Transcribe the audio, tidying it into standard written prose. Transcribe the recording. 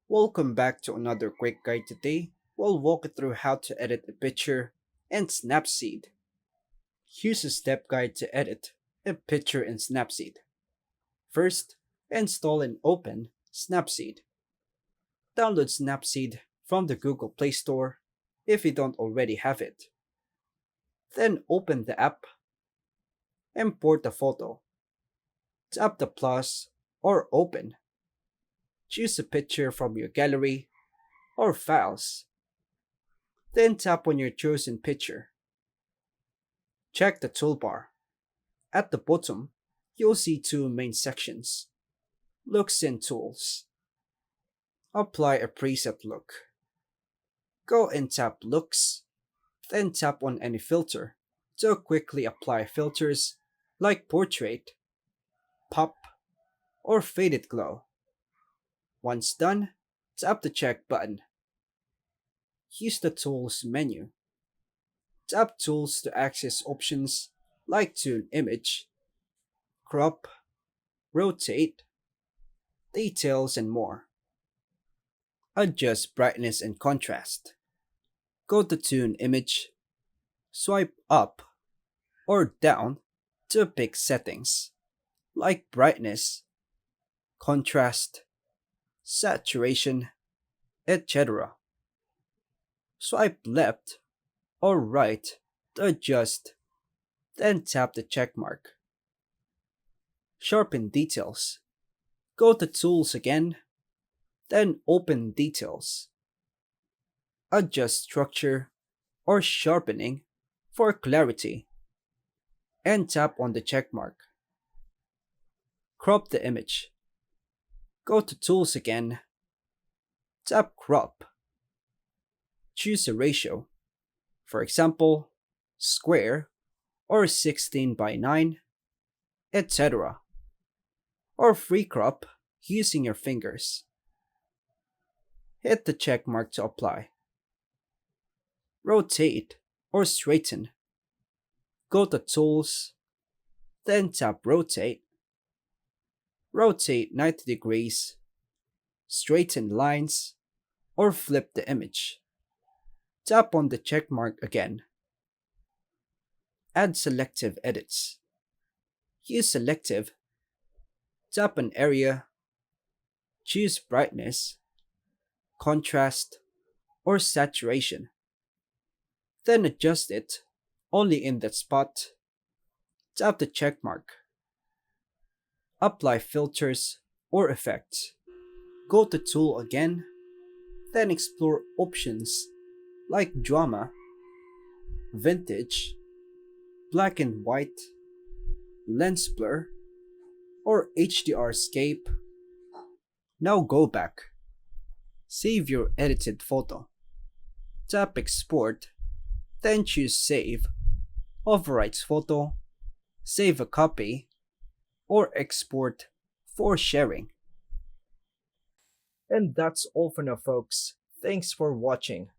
Welcome back to another quick guide today. We'll walk you through how to edit a picture in Snapseed. Here's a step guide to edit a picture in Snapseed. First, install and open Snapseed. Download Snapseed from the Google Play Store if you don't already have it. Then open the app, import the photo, tap the plus or open. Choose a picture from your gallery or files. Then tap on your chosen picture. Check the toolbar. At the bottom, you'll see two main sections: Looks and Tools. Apply a preset look. Go and tap Looks, then tap on any filter to quickly apply filters like Portrait, Pop, or Faded Glow. Once done, tap the check button. Use the Tools menu. Tap Tools to access options like Tune Image, Crop, Rotate, Details, and more. Adjust brightness and contrast. Go to Tune Image, swipe up or down to pick settings like brightness, contrast, saturation, etc. Swipe left or right to adjust, then tap the check mark. Sharpen details. Go to Tools again, then open Details. Adjust structure or sharpening for clarity, and tap on the check mark. Crop the image. Go to Tools again, tap Crop. Choose a ratio, for example, square or 16 by 9, etc. Or free crop using your fingers. Hit the check mark to apply. Rotate or straighten. Go to Tools, then tap Rotate. Rotate 90 degrees, straighten lines, or flip the image. Tap on the check mark again. Add selective edits. Use selective. Tap an area. Choose brightness, contrast, or saturation. Then adjust it only in that spot. Tap the check mark. Apply filters or effects. Go to Tool again, then explore options like Drama, Vintage, Black and White, Lens Blur, or HDR Scape. Now go back. Save your edited photo. Tap Export, then choose Save, Overwrite Photo, Save a copy, or Export for sharing. And that's all for now, folks. Thanks for watching.